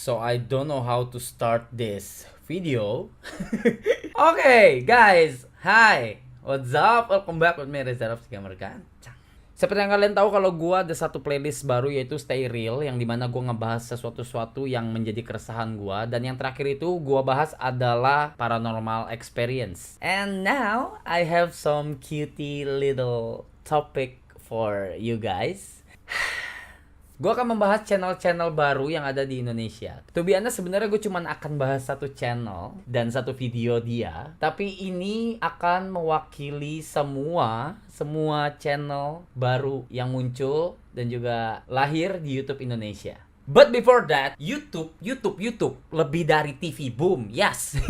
So I don't know how to start this video. Okay, guys. Hi. What's up? Welcome back with me, Reza Raffi Gamer Gancang. Seperti yang kalian tahu, kalau gua ada satu playlist baru, yaitu Stay Real, yang dimana gua ngebahas sesuatu yang menjadi keresahan gua. Dan yang terakhir itu gua bahas adalah paranormal experience. And now I have some cutie little topic for you guys. Gue akan membahas channel-channel baru yang ada di Indonesia. To be honest, sebenarnya gue cuma akan bahas satu channel dan satu video dia. Tapi ini akan mewakili semua channel baru yang muncul dan juga lahir di YouTube Indonesia. But before that, YouTube, lebih dari TV, boom, yes.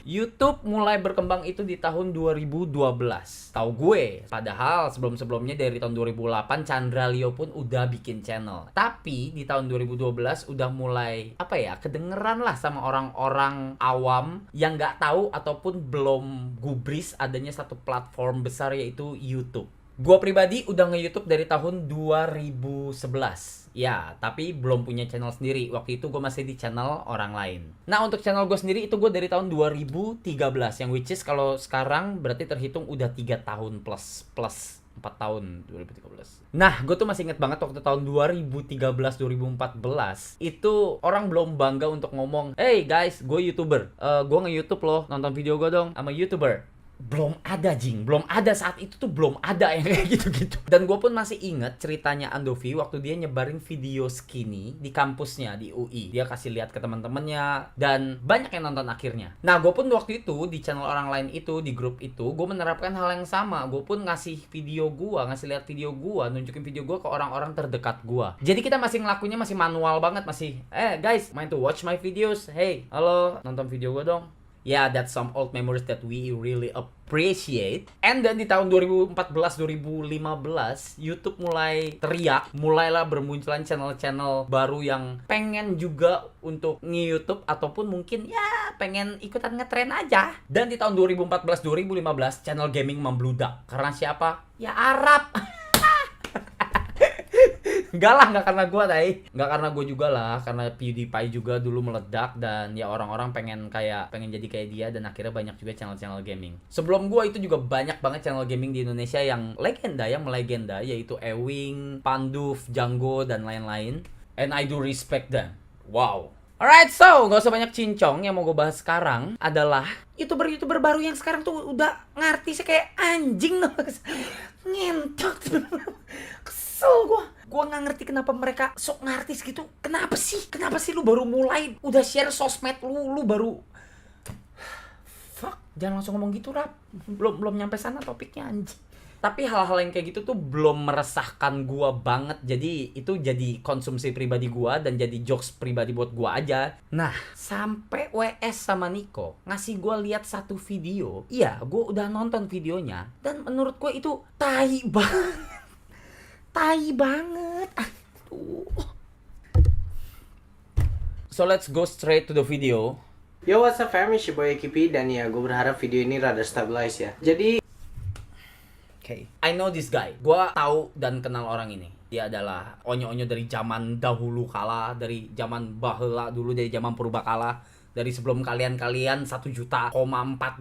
YouTube mulai berkembang itu di tahun 2012. Tahu gue, padahal sebelum-sebelumnya dari tahun 2008 Chandra Leo pun udah bikin channel. Tapi di tahun 2012 udah mulai kedengeran lah sama orang-orang awam yang nggak tahu ataupun belum gubris adanya satu platform besar yaitu YouTube. Gua pribadi udah nge-YouTube dari tahun 2011. Ya, tapi belum punya channel sendiri. Waktu itu gue masih di channel orang lain. Nah, untuk channel gue sendiri itu gue dari tahun 2013. Yang which is kalau sekarang berarti terhitung udah 3 tahun plus 4 tahun 2013. Nah, gue tuh masih inget banget waktu tahun 2013-2014 itu orang belum bangga untuk ngomong, "Hey guys, gue YouTuber. Gue nge-YouTube loh, nonton video gue dong. I'm a YouTuber." Belum ada, belum ada, saat itu tuh belum ada yang kayak gitu-gitu. Dan gue pun masih inget ceritanya Andovi waktu dia nyebarin video skinny di kampusnya di UI. Dia kasih lihat ke teman-temannya dan banyak yang nonton akhirnya. Nah, gue pun waktu itu di channel orang lain itu, di grup itu, gue menerapkan hal yang sama. Gue pun ngasih lihat video gue, nunjukin video gue ke orang-orang terdekat gue. Jadi kita masih ngelakuinnya masih manual banget, masih guys, mind to watch my videos. Hey, halo, nonton video gue dong. Yeah, that's some old memories that we really appreciate. And then di tahun 2014-2015, YouTube mulai teriak, mulailah bermunculan channel-channel baru yang pengen juga untuk nge-YouTube ataupun mungkin ya pengen ikutan ngetren aja. Dan di tahun 2014-2015, channel gaming membludak. Karena siapa? Ya Arab. Enggak karena gue nggak karena gue juga lah, karena PewDiePie juga dulu meledak dan ya orang-orang pengen jadi kayak dia dan akhirnya banyak juga channel-channel gaming. Sebelum gue itu juga banyak banget channel gaming di Indonesia yang melegenda yaitu Ewing, Panduf, Django dan lain-lain. And I do respect them. Wow. Alright, so gak usah banyak cincong. Yang mau gue bahas sekarang adalah YouTuber baru yang sekarang tuh udah ngartisnya kayak anjing. Ngentot. Kesel gue nggak ngerti kenapa mereka sok ngartis gitu. Kenapa sih lu baru mulai udah share sosmed lu baru fuck, jangan langsung ngomong gitu, Rap. Belum nyampe sana topiknya, anjing. Tapi hal-hal yang kayak gitu tuh belum meresahkan gua banget. Jadi itu jadi konsumsi pribadi gua dan jadi jokes pribadi buat gua aja. Nah, sampai WS sama Niko ngasih gua lihat satu video. Iya, gua udah nonton videonya dan menurut gua itu tai banget. Tai banget. Aduh. So let's go straight to the video. Yo, what's up fam, it's your boy Kipi. Dan ya, gue berharap video ini rada stabilize ya. Jadi I know this guy. Gua tahu dan kenal orang ini. Dia adalah onyo-onyo dari zaman dahulu kala, dari zaman baheula dulu, dari zaman purbakala. Dari sebelum kalian 1,4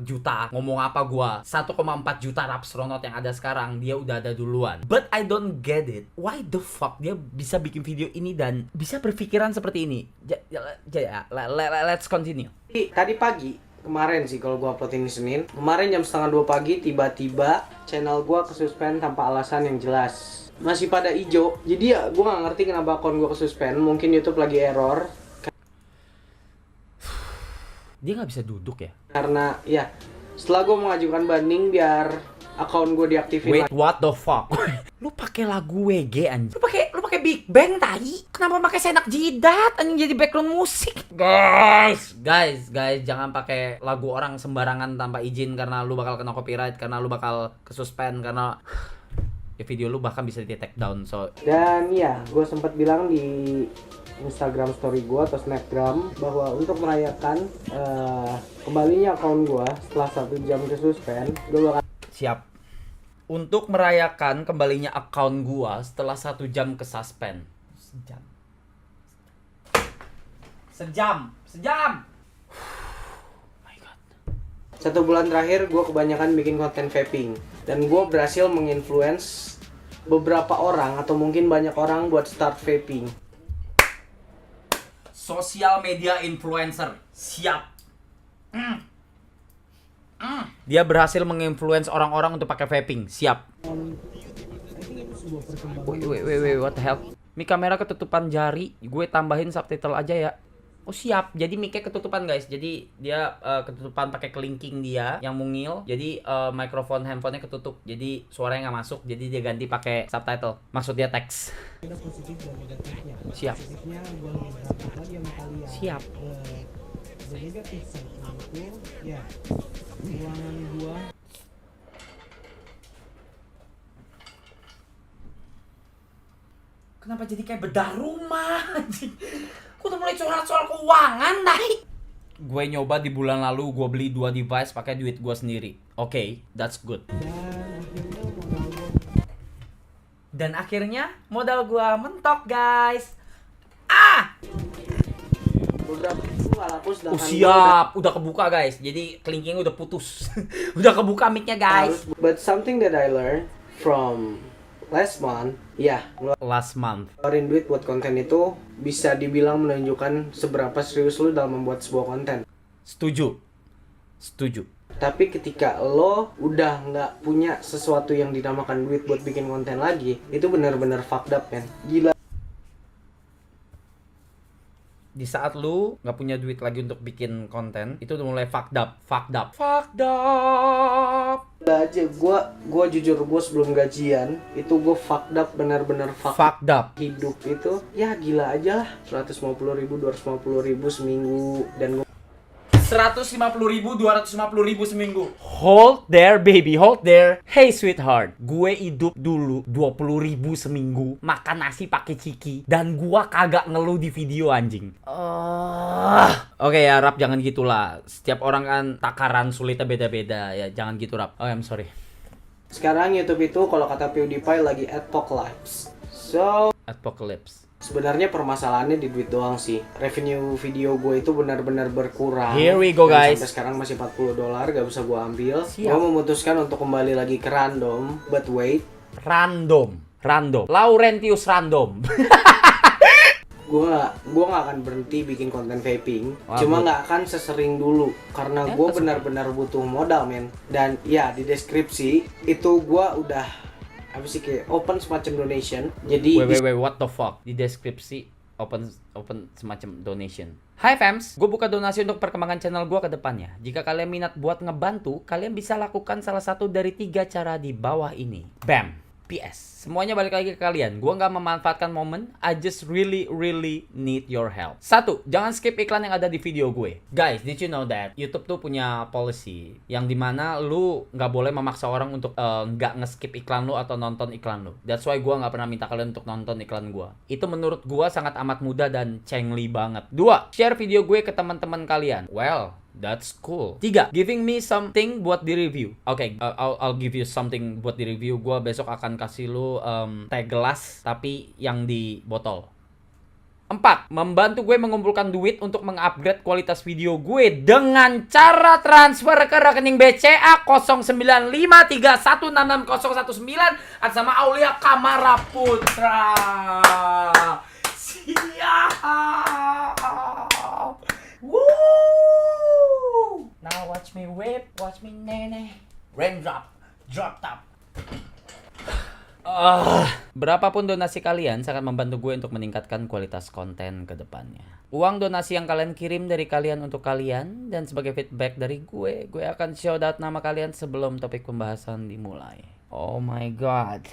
juta ngomong apa gua 1,4 juta rapsronot yang ada sekarang, dia udah ada duluan. But I don't get it, why the fuck dia bisa bikin video ini dan bisa berpikiran seperti ini. Let's continue. tadi pagi kemarin sih, kalau gua upload ini Senin kemarin jam 1:30 pagi, tiba-tiba channel gua kesuspend tanpa alasan yang jelas. Masih pada hijau. Jadi ya gua nggak ngerti kenapa akun gua kesuspend. Mungkin YouTube lagi error. Dia nggak bisa duduk ya? Karena ya setelah gue mengajukan banding biar akun gue diaktifin. Wait, what the fuck? Lu pakai lagu WG anjing. Lu pakai Big Bang tai. Kenapa pakai Senak Jidat anjing jadi background musik? Guys, jangan pakai lagu orang sembarangan tanpa izin karena lu bakal kena copyright, karena lu bakal kesuspend, karena ya video lu bahkan bisa di take down. So dan ya, gue sempat bilang di Instagram story gue atau Snapgram bahwa untuk merayakan kembalinya akun gue setelah 1 jam kesuspend, gue bakal siap untuk merayakan kembalinya akun gua setelah 1 jam kesuspend. Sejam. 1 bulan terakhir gue kebanyakan bikin konten vaping. Dan gue berhasil menginfluence beberapa orang atau mungkin banyak orang buat start vaping. Sosial media influencer. Siap. Dia berhasil menginfluence orang-orang untuk pakai vaping. Siap. Wait, what the hell? Mic kamera ketutupan jari. Gue tambahin subtitle aja ya. Oh siap. Jadi mic-nya ketutupan guys. Jadi dia ketutupan pakai kelingking dia yang mungil. Jadi mikrofon handphonenya ketutup. Jadi suaranya nggak masuk. Jadi dia ganti pakai subtitle. Maksudnya teks. Siap. Siap. Kenapa jadi kayak bedah rumah? Gue udah mulai curhat soal keuangan, naik. Gue nyoba di bulan lalu, gue beli 2 device pakai duit gue sendiri. Oke, that's good. Dan akhirnya modal gue mentok, guys. Oh siap, udah kebuka guys. Jadi kelingking udah putus. Udah kebuka mic-nya guys. But something that I learned from last month, Last month. ngeluarin duit buat konten itu bisa dibilang menunjukkan seberapa serius lu dalam membuat sebuah konten. Setuju. Tapi ketika lo udah nggak punya sesuatu yang dinamakan duit buat bikin konten lagi, itu benar-benar fucked up, men. Gila. Di saat lu nggak punya duit lagi untuk bikin konten, itu udah mulai fucked up. Gila aja, gua jujur, gua sebelum gajian itu gua fucked up, benar-benar Fucked up. Hidup itu ya gila aja lah. 150.000, 250.000 seminggu, dan 150.000, 250.000 seminggu. Hold there baby, hold there. Hey sweetheart, gue hidup dulu 20.000 seminggu, makan nasi pakai ciki, dan gua kagak ngeluh di video anjing. Oke ya Rap, jangan gitulah. Setiap orang kan takaran sulitnya beda-beda ya, jangan gitu Rap. Oh I'm sorry. sekarang YouTube itu kalau kata PewDiePie lagi apocalypse. So Apocalypse. sebenarnya permasalahannya di duit doang sih. Revenue video gue itu benar-benar berkurang. Here we go, Dan guys. sampai sekarang masih $40, gak bisa gue ambil. Siap. Gue memutuskan untuk kembali lagi ke random. But wait, Random. Laurentius Random. gue gak akan berhenti bikin konten vaping. Wah, Cuma good. gak akan sesering dulu. Karena gue benar-benar butuh modal, men. Dan ya di deskripsi itu gue udah kayak open semacam donation. Jadi Wait, what the fuck? Di deskripsi open semacam donation. Hai fams, gue buka donasi untuk perkembangan channel gue ke depannya. Jika kalian minat buat ngebantu, kalian bisa lakukan salah satu dari 3 cara di bawah ini. Bam! PS, semuanya balik lagi ke kalian. Gua nggak memanfaatkan momen. I just really need your help. 1. Jangan skip iklan yang ada di video gue. Guys, did you know that YouTube tuh punya policy yang dimana lu nggak boleh memaksa orang untuk nggak nge-skip iklan lu atau nonton iklan lu. That's why gua nggak pernah minta kalian untuk nonton iklan gua. Itu menurut gua sangat amat mudah dan cengli banget. 2. Share video gue ke teman-teman kalian. Well, that's cool. 3. Giving me something buat di review. Oke, I'll give you something buat di review. Gua besok akan kasih lu teh gelas tapi yang di botol. 4. Membantu gue mengumpulkan duit untuk mengupgrade kualitas video gue dengan cara transfer ke rekening BCA 0953166019 atas nama Aulia Kamara Putra. Siap. Woo! Now watch me whip, watch me nene. Raindrop, drop top. Berapapun donasi kalian sangat membantu gue untuk meningkatkan kualitas konten ke depannya. Uang donasi yang kalian kirim dari kalian untuk kalian dan sebagai feedback dari gue akan shout out nama kalian sebelum topik pembahasan dimulai. Oh my god.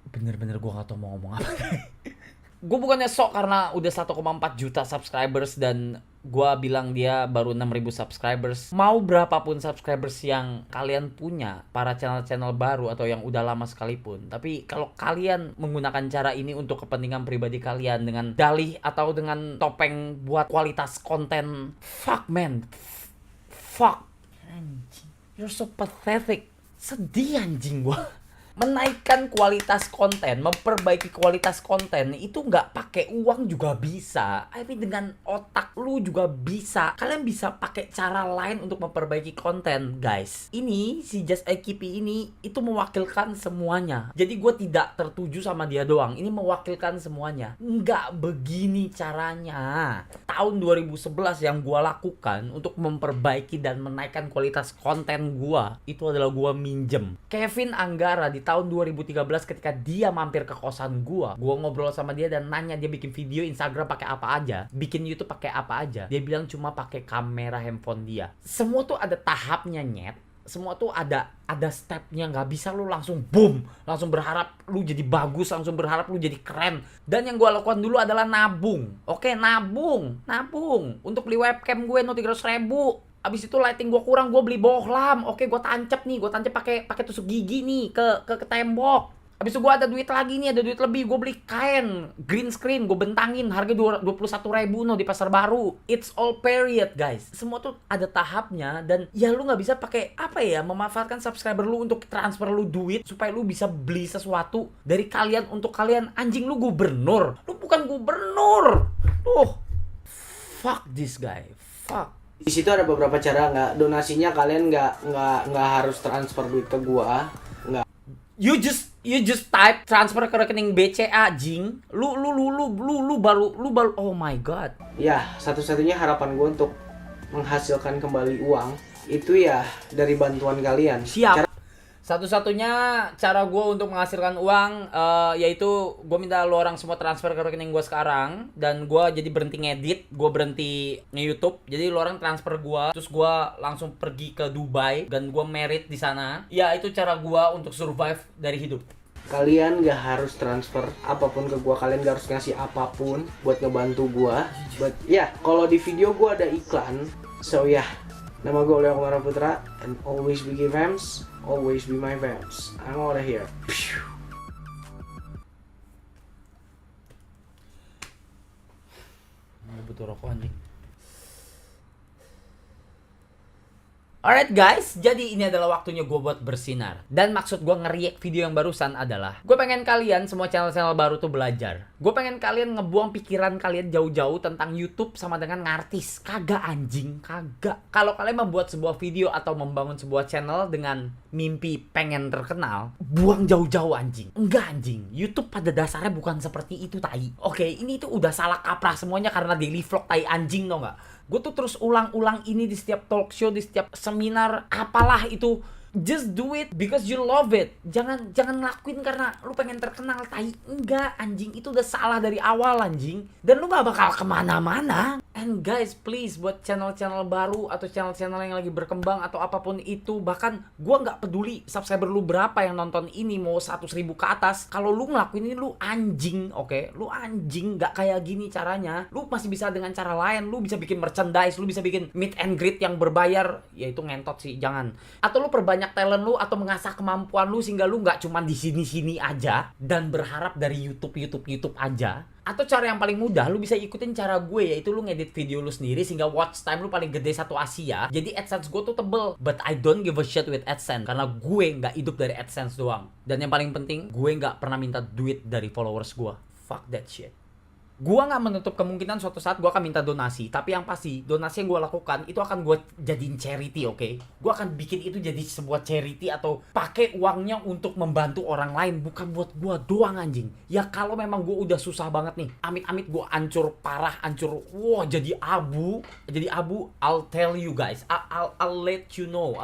Bener-bener gue gak tau mau ngomong apa. Gue bukannya sok karena udah 1,4 juta subscribers dan gue bilang dia baru 6.000 subscribers. Mau berapapun subscribers yang kalian punya, para channel-channel baru atau yang udah lama sekalipun, tapi kalau kalian menggunakan cara ini untuk kepentingan pribadi kalian dengan dalih atau dengan topeng buat kualitas konten, fuck man, fuck anjing, you're so pathetic. Sedih anjing gue. Menaikkan kualitas konten, memperbaiki kualitas konten itu nggak pakai uang juga bisa. I mean, dengan otak lu juga bisa. Kalian bisa pakai cara lain untuk memperbaiki konten, guys. Ini si Just AKP ini itu mewakilkan semuanya. Jadi gue tidak tertuju sama dia doang. Ini mewakilkan semuanya. Nggak begini caranya. Tahun 2011 yang gue lakukan untuk memperbaiki dan menaikkan kualitas konten gue itu adalah gue minjem Kevin Anggara di tahun 2013 ketika dia mampir ke kosan gua ngobrol sama dia dan nanya dia bikin video Instagram pakai apa aja, bikin YouTube pakai apa aja. Dia bilang cuma pakai kamera handphone dia. Semua tuh ada tahapnya, nyet. Semua tuh ada stepnya, nggak bisa lu langsung boom, langsung berharap lu jadi bagus, langsung berharap lu jadi keren. Dan yang gua lakukan dulu adalah nabung. Oke, nabung untuk beli webcam gue no 300.000. Abis itu lighting gue kurang, gue beli bohlam. Oke, gue tancap pakai tusuk gigi nih ke tembok. Abis itu gue ada duit lagi nih, ada duit lebih. Gue beli kain green screen, gue bentangin harga 21.000 no di pasar baru. It's all period, guys. Semua tuh ada tahapnya dan ya lu nggak bisa pakai apa ya, memanfaatkan subscriber lu untuk transfer lu duit supaya lu bisa beli sesuatu dari kalian untuk kalian. Anjing, lu gubernur, lu bukan gubernur. Fuck this guy, fuck. Di situ ada beberapa cara, nggak donasinya kalian nggak harus transfer duit ke gua, nggak. You just type transfer ke rekening BCA, jing. Lu baru oh my god. Ya, satu-satunya harapan gua untuk menghasilkan kembali uang itu ya dari bantuan kalian. Siap. Satu-satunya cara gue untuk menghasilkan uang yaitu gue minta lo orang semua transfer ke rekening gue sekarang. Dan gue jadi berhenti ngedit, gue berhenti nge-YouTube. Jadi lo orang transfer gue, terus gue langsung pergi ke Dubai dan gue merit di sana. Ya, itu cara gue untuk survive dari hidup. Kalian gak harus transfer apapun ke gua, kalian gak harus ngasih apapun buat ngebantu gua. But ya, kalau di video gua ada iklan. So ya, nama gue Leo Kumara Putra, and always be fams, always be my fams. I'm out of here. Butuh rokok anjing. Alright guys, jadi ini adalah waktunya gue buat bersinar. Dan maksud gue nge-react video yang barusan adalah gue pengen kalian, semua channel-channel baru tuh belajar. Gue pengen kalian ngebuang pikiran kalian jauh-jauh tentang YouTube sama dengan ngartis. Kagak anjing, kagak. Kalau kalian membuat sebuah video atau membangun sebuah channel dengan mimpi pengen terkenal, buang jauh-jauh anjing. Enggak anjing, YouTube pada dasarnya bukan seperti itu, tai. Oke, ini tuh udah salah kaprah semuanya karena daily vlog tai anjing, tau gak? Gue tuh terus ulang-ulang ini di setiap talk show, di setiap seminar, apalah itu. Just do it because you love it. Jangan ngelakuin karena lu pengen terkenal, tai. Enggak, anjing. Itu udah salah dari awal, anjing. Dan lu gak bakal kemana-mana. And guys, please, buat channel-channel baru atau channel-channel yang lagi berkembang atau apapun itu, bahkan gua gak peduli subscriber lu berapa yang nonton ini, mau 100.000 ke atas. Kalau lu ngelakuin ini, lu anjing, oke? Lu anjing, gak kayak gini caranya. Lu masih bisa dengan cara lain. Lu bisa bikin merchandise, lu bisa bikin meet and greet yang berbayar. Ya itu ngentot sih, jangan. Atau lu perbanyak talent lu atau mengasah kemampuan lu sehingga lu nggak cuma di sini-sini aja dan berharap dari YouTube aja. Atau cara yang paling mudah, lu bisa ikutin cara gue, yaitu lu ngedit video lu sendiri sehingga watch time lu paling gede satu Asia. Jadi AdSense gue tuh tebel. But I don't give a shit with AdSense karena gue nggak hidup dari AdSense doang. Dan yang paling penting, gue nggak pernah minta duit dari followers gue. Fuck that shit. Gua nggak menutup kemungkinan suatu saat gua akan minta donasi, tapi yang pasti donasi yang gua lakukan itu akan gua jadiin charity, oke? Gua akan bikin itu jadi sebuah charity atau pakai uangnya untuk membantu orang lain, bukan buat gua doang anjing. Ya kalau memang gua udah susah banget nih, amit-amit gua hancur parah, hancur, wah jadi abu, I'll tell you guys, I'll let you know.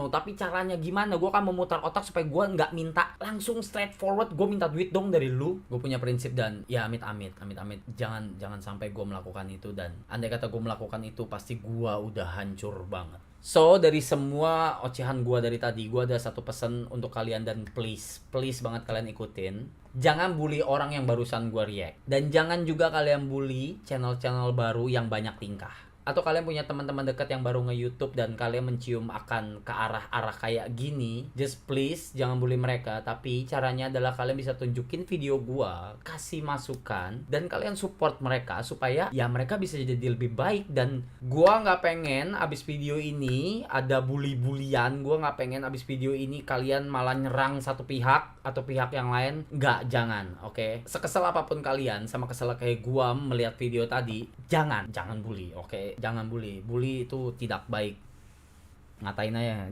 Tapi caranya gimana? Gua akan memutar otak supaya gua nggak minta langsung straightforward. Gua minta duit dong dari lu. Gua punya prinsip dan ya amit-amit. Jangan sampai gue melakukan itu, dan andai kata gue melakukan itu pasti gue udah hancur banget. So dari semua ocehan gue dari tadi, gue ada satu pesan untuk kalian dan please banget kalian ikutin. Jangan bully orang yang barusan gue react, dan jangan juga kalian bully channel-channel baru yang banyak tingkah. atau kalian punya teman-teman dekat yang baru nge-YouTube dan kalian mencium akan ke arah-arah kayak gini, just please jangan bully mereka. Tapi caranya adalah kalian bisa tunjukin video gua, kasih masukan, dan kalian support mereka supaya ya mereka bisa jadi lebih baik. Dan gua nggak pengen abis video ini ada bully-bulian. Gua nggak pengen abis video ini kalian malah nyerang satu pihak atau pihak yang lain. Nggak, jangan, oke? Sekesel apapun kalian, sama kesel kayak gua melihat video tadi, jangan bully, oke? Jangan bully. Bully itu tidak baik. Ngatain aja.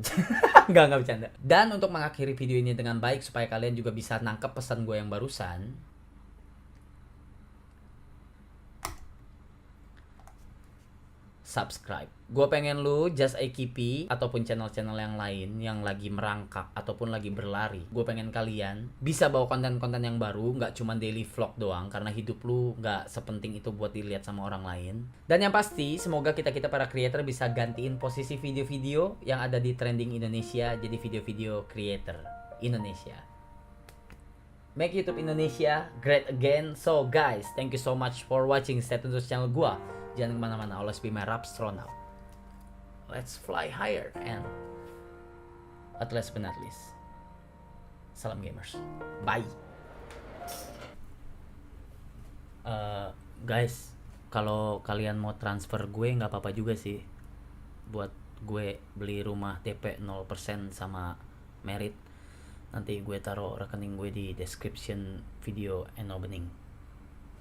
Nggak bercanda. Dan untuk mengakhiri video ini dengan baik supaya kalian juga bisa nangkep pesan gue yang barusan, subscribe. Gue pengen lu Just AKP ataupun channel-channel yang lain yang lagi merangkak ataupun lagi berlari. Gue pengen kalian bisa bawa konten-konten yang baru, nggak cuma daily vlog doang, karena hidup lu nggak sepenting itu buat dilihat sama orang lain. Dan yang pasti, semoga kita para creator bisa gantiin posisi video-video yang ada di trending Indonesia jadi video-video creator Indonesia. Make YouTube Indonesia great again. So guys, thank you so much for watching. Stay tune terus channel gua. Jangan kemana-mana. Always be my rapstronaut. Let's fly higher and at last but not least, salam gamers. Bye. Guys, kalau kalian mau transfer gue nggak apa-apa juga sih. Buat gue beli rumah DP 0% sama merit. Nanti gue taruh rekening gue di description video and opening.